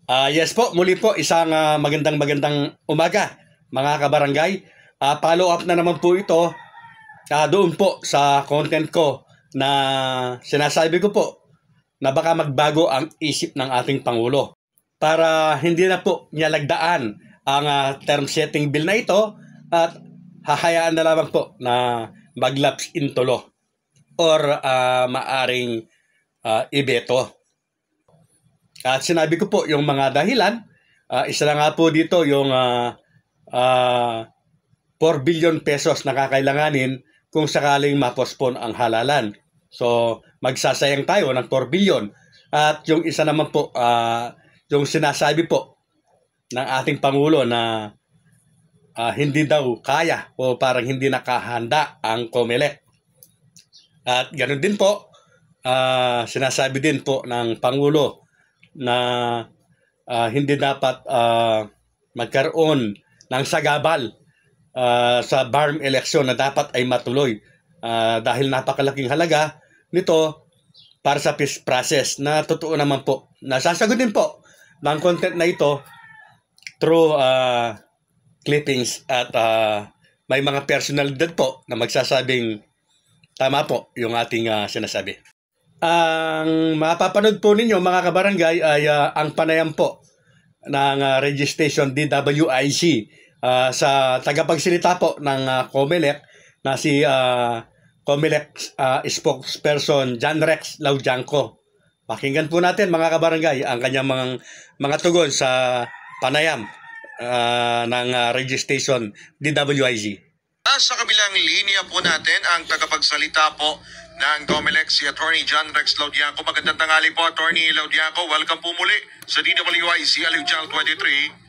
Yes po, muli po isang magandang umaga mga kabarangay. Follow up na naman po ito doon po sa content ko na sinasabi ko po na baka magbago ang isip ng ating Pangulo para hindi na po niya lagdaan ang term setting bill na ito at hahayaan na lamang po na maglapse in tulo or maaring ibeto. At sinabi ko po yung mga dahilan, isa na nga po dito yung 4 billion pesos na kakailanganin kung sakaling ma-postpone ang halalan. So, magsasayang tayo ng 4 billion. At yung isa naman po, yung sinasabi po ng ating Pangulo na hindi daw kaya o parang hindi nakahanda ang COMELEC. At ganoon din po, sinasabi din po ng Pangulo na hindi dapat magkaroon ng sagabal sa BARM election na dapat ay matuloy dahil napakalaking halaga nito para sa peace process na totoo naman po. Nasasagot din po ng content na ito through clippings at may mga personalidad po na magsasabing tama po yung ating sinasabi. Ang mapapanood po ninyo mga kabarangay ay ang panayam po ng registration DWIC sa tagapagsalita po ng COMELEC na si COMELEC spokesperson John Rex Laudianco. Pakinggan po natin mga kabarangay ang kanyang mga tugon sa panayam ng registration DWIC. Sa kabilang linya po natin ang tagapagsalita po ng COMELEC, si Attorney John Rex Laudianco. Magandang tanghali po, Attorney Laudianco. Welcome po muli sa DWIC Aliw Channel 23.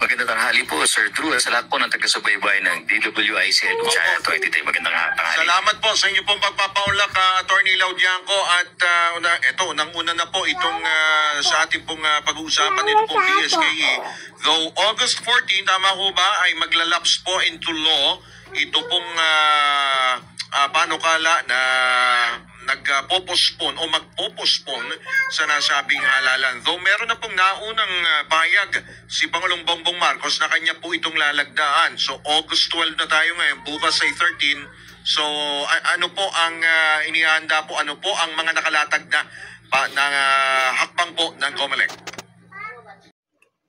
Magandang tanghali po, Sir Drew. Sa lahat po ng taga-subaybay ng DWIC Aliw Channel 23. Magandang tanghali. Salamat po sa inyo pong pagpapaunlak, Attorney Laudianco. At ito, nang-una na po itong sa ating pong pag-uusapan ito pong PSKE. Though August 14, tama ho ba, ay maglalaps po into law ito pong panukala na nagpo-postpone o magpo-postpone sa nasabing halalan. Though meron na pong naunang payag si Pangulong Bongbong Marcos na kanya po itong lalagdaan. So August 12 na tayo ngayon, bukas ay 13. So ano po ang inihanda po, ano po ang mga nakalatag na hakbang po ng COMELEC?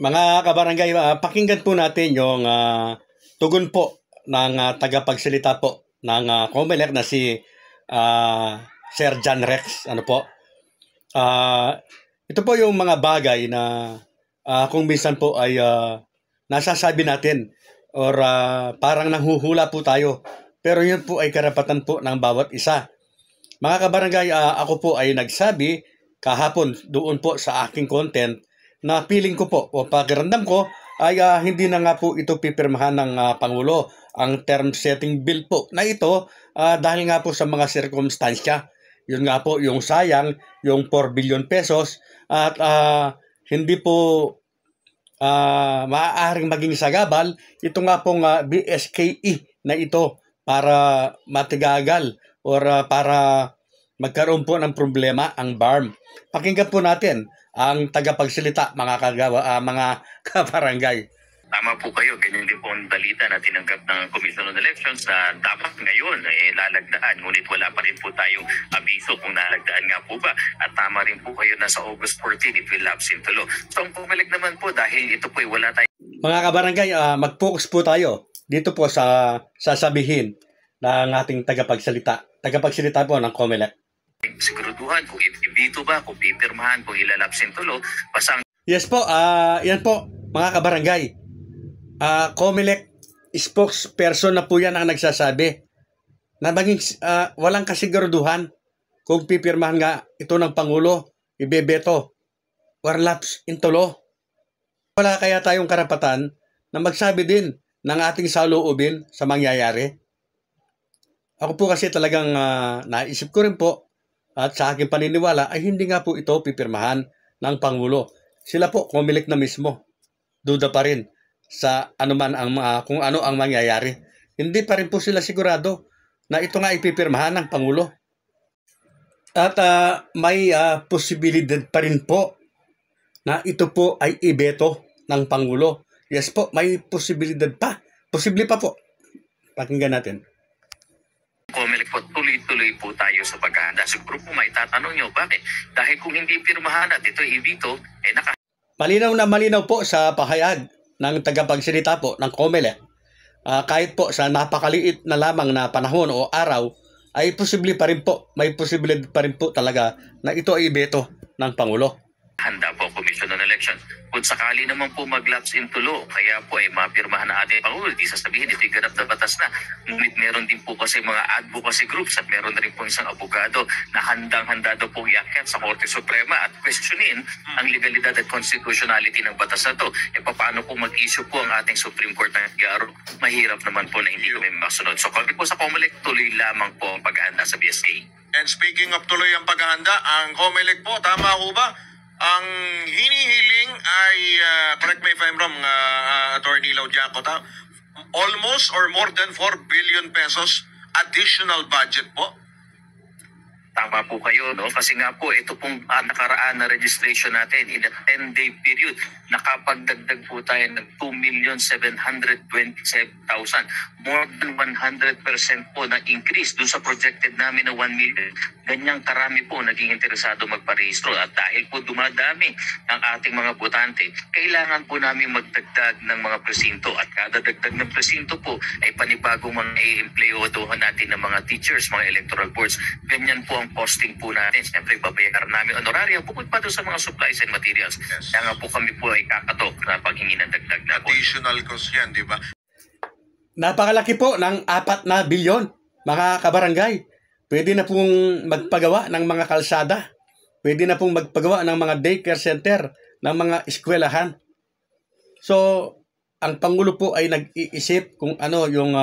Mga kabarangay, pakinggan po natin yung tugon po ng tagapagsalita po ng COMELEC na si Sir John Rex. Ano po? Ito po yung mga bagay na kung minsan po ay nasasabi natin or parang nanghuhula po tayo. Pero yun po ay karapatan po ng bawat isa. Mga kabarangay, ako po ay nagsabi kahapon doon po sa aking content na feeling ko po o pakiramdam ko ay hindi na nga po ito pipirmahan ng Pangulo ang term setting bill po na ito dahil nga po sa mga sirkumstansya. Yun nga po yung sayang, yung 4 billion pesos at hindi po maaaring maging sagabal ito nga pong BSKE na ito para matigagal or para magkaroon po ng problema ang BARM. Pakinggan po natin ang tagapagsalita mga kabarangay. Tama po kayo, ganyan din po ang balita na tinanggap ng Commission on Elections na dapat ngayon lalagdaan. Ngunit wala pa rin po tayong abiso kung nalagdaan nga po ba. At tama rin po kayo na sa August 14 it will lapse into law. So ang COMELEC naman po dahil ito po wala tayo. Mga kabarangay, mag-focus po tayo dito po sa sasabihin ng ating tagapagsalita. Tagapagsalita po ng COMELEC. Siguruduhan kung dito ba, kung pipirmahan, kung ilalapse into law, pasang. Yes po, yan po mga kabarangay. COMELEC spokesperson na po yan ang nagsasabi na maging walang kasiguraduhan kung pipirmahan nga ito ng Pangulo, ibebeto, or lapse into law. Wala kaya tayong karapatan na magsabi din ng ating saloobin sa mangyayari? Ako po kasi talagang naisip ko rin po At sa aking paniniwala ay hindi nga po ito pipirmahan ng Pangulo. Sila po, COMELEC na mismo. Duda pa rin sa anuman ang kung ano ang mangyayari. Hindi pa rin po sila sigurado na ito nga ipipirmahan ng Pangulo. At may posibilidad pa rin po na ito po ay ibeto ng Pangulo. Yes po, may posibilidad pa. Posible pa po. Pakinggan natin. COMELEC po, tuloy-tuloy po tayo sa paghahanda. Siguro po may tatanong nyo, bakit? Dahil kung hindi pirmahan at ito ibito, Malinaw na malinaw po sa pahayag ng tagapagsalita po ng COMELEC. Kahit po sa napakaliit na lamang na panahon o araw, ay posible pa rin po, may posibilidad pa rin po talaga na ito ay ibeto ng Pangulo. handa po ang Commission on Election. Kung sakali naman po mag-lapse into law, kaya po ay mapirmahan na ating Pangulo, di sasabihin ito'y ganap na batas na. Ngunit meron din po kasi mga advocacy groups at meron na rin po isang abogado na handang-handa daw po iakyat sa Korte Suprema at questionin ang legalidad at constitutionality ng batas na to. E paano po mag-issue po ang ating Supreme Court ng Garo? Mahirap naman po na hindi kami masunod. So kami po sa COMELEC, tuloy lamang po ang paghahanda sa BSK. And speaking of tuloy ang paghahanda, ang COMELEC po, tama ho ba? Ang hinihiling ay, correct me if I'm wrong, Attorney Laudiaco, almost or more than 4 billion pesos additional budget po? Tama po kayo, no? Kasi nga po, ito pong nakaraan na registration natin in a 10-day period, nakapagdagdag po tayo ng 2,727,000. More than 100% po na increase dun sa projected namin na 1 million. Ganyang karami po naging interesado magparehistro. At dahil po dumadami ang ating mga botante, kailangan po namin magdagdag ng mga presinto. At kada dagdag ng presinto po ay panibagong mga i-employodohan natin ng mga teachers, mga electoral boards. Ganyan po ang costing po natin. Siyempre, babayaran namin honoraria bukod pa doon sa mga supplies and materials. Yes. Kaya nga po kami po ay kakatok na paghingi ng dagdag na po. Additional cost yan, di ba? Napakalaki po ng 4 na bilyon, mga kabarangay. Pwede na pong magpagawa ng mga kalsada. Pwede na pong magpagawa ng mga daycare center, ng mga eskwelahan. So, ang Pangulo po ay nag-iisip kung ano yung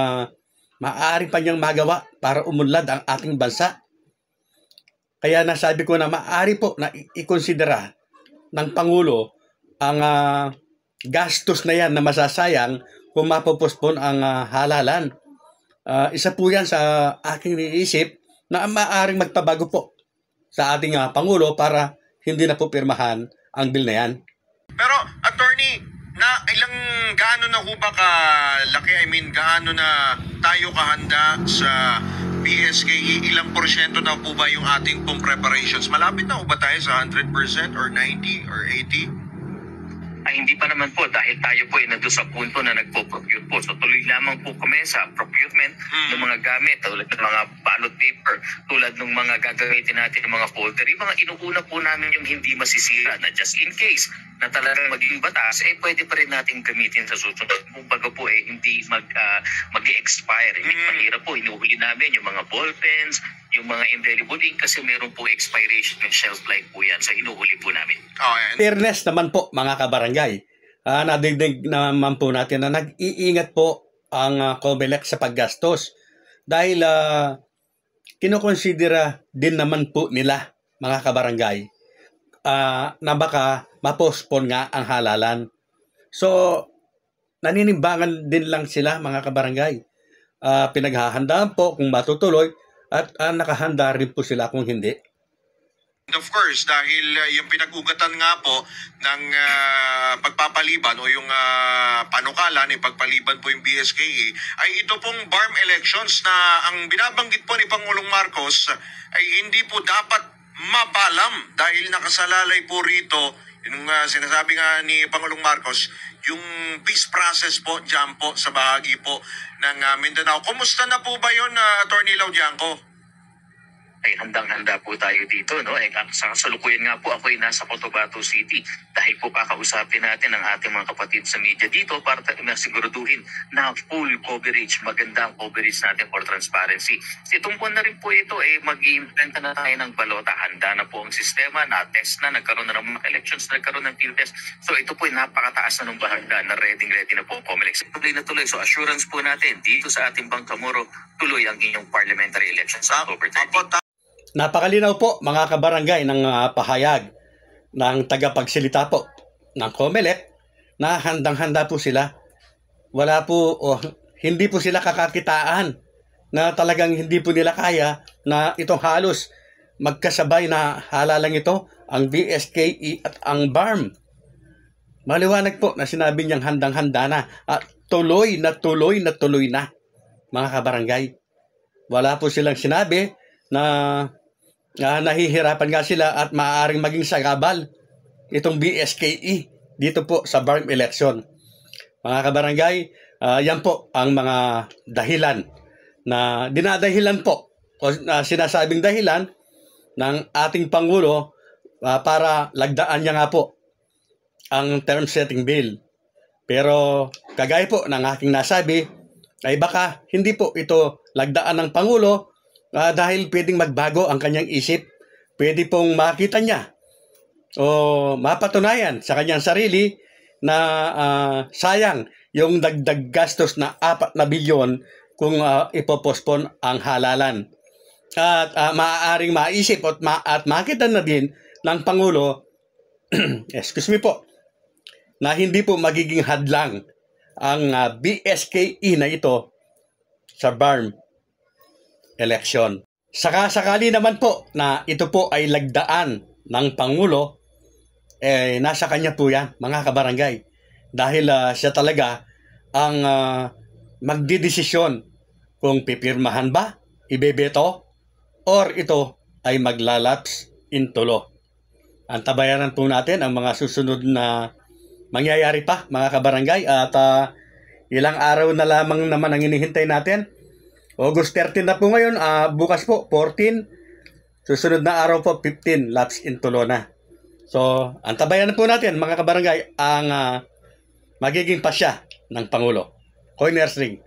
maaari pa niyang magawa para umunlad ang ating bansa. Kaya nasabi ko na maaari po na ikonsidera ng Pangulo ang gastos na yan na masasayang kung mapopospon ang halalan. Isa po yan sa aking iniisip na maaaring magpabago po sa ating Pangulo para hindi na po pirmahan ang bill na yan. Pero, Attorney, gaano na ho ba kalaki? I mean, gaano na tayo kahanda sa BSKE? Ilang porsyento na po ba yung ating pong preparations? Malapit na ho ba tayo sa 100% or 90 or 80? Ay hindi pa naman po dahil tayo po ay nandun sa punto na nagpo-procure po. So tuloy lamang po kami sa procurement ng mga gamit tulad ng mga ballot paper, tulad ng mga gagamitin natin ng mga folder. Yung mga inuuna po namin yung hindi masisira na just in case na talagang maging batas, pwede pa rin natin gamitin sa susunod. Kung baga po hindi mag-expire. Mahirap po, hinuhuli namin yung mga ball pens, yung mga indelible ink kasi meron po expiration and shelf life po yan. So hinuhuli po namin. Fairness naman po mga kabarangay. Nadigdig naman po natin na nag-iingat po ang COMELEC sa paggastos. Dahil kinokonsidera din naman po nila mga kabarangay na baka mapospon nga ang halalan. So, naninimbangan din lang sila mga kabarangay. Pinaghahandaan po kung matutuloy at nakahanda rin po sila kung hindi. Of course, dahil yung pinag-ugatan nga po ng pagpapaliban o yung panukala ni pagpaliban po yung BSKE ay ito pong BARM elections na ang binabanggit po ni Pangulong Marcos ay hindi po dapat mabalam dahil nakasalalay po rito yung sinasabi nga ni Pangulong Marcos yung peace process po dyan po sa bahagi po ng Mindanao. Kumusta na po ba yun, Attorney Laudiaco? Ay handang-handa po tayo dito, no? Sa kasalukuyan nga po ako ay nasa Cotabato City dahil po kakausapin natin ang ating mga kapatid sa media dito para siguraduhin na full coverage, magandang coverage natin for transparency. Itong buwan na rin po ito, mag-i-implementa na tayo ng balota. Handa na po ang sistema, na-test na, nagkaroon na ng mga elections, nagkaroon ng field test. So ito po ay napakataas na ng bahagda na ready na po COMELEC. Tuloy na tuloy. So assurance po natin dito sa ating Bangkamoro, tuloy ang inyong parliamentary elections sa October 30. Napakalinaw po mga kabarangay ng pahayag ng tagapagsalita po ng COMELEC na handang-handa po sila. Wala po, hindi po sila kakakitaan na talagang hindi po nila kaya na itong halos magkasabay na halalang ito, ang BSKE at ang BARM. Maliwanag po na sinabi niyang handang-handa na at tuloy na mga kabarangay. Wala po silang sinabi na nahihirapan nga sila at maaaring maging sagabal itong BSKE dito po sa BARM election. Mga kabarangay, yan po ang mga dahilan na dinadahilan po o sinasabing dahilan ng ating Pangulo para lagdaan niya nga po ang term setting bill. Pero kagaya po ng aking nasabi, ay baka hindi po ito lagdaan ng Pangulo dahil pwedeng magbago ang kanyang isip. Pwede pong makita niya o mapatunayan sa kanyang sarili na sayang yung dagdag gastos na 4 na bilyon kung ipopospon ang halalan. At maaaring maisip at makita na din ng Pangulo excuse me po, na hindi po magiging hadlang ang BSKE na ito sa BARM election. Sakali naman po na ito po ay lagdaan ng Pangulo, nasa kanya po yan, mga kabarangay. Dahil siya talaga ang magdidesisyon kung pipirmahan ba, ibebeto, or ito ay maglalaps into law. Antabayanan po natin ang mga susunod na mangyayari pa, mga kabarangay, at ilang araw na lamang naman ang hinihintay natin. August 13 na po ngayon, bukas po 14, susunod na araw po 15, laps into law na. So, antabayanan po natin, mga kabarangay, ang magiging pasya ng Pangulo. Coiners Ring.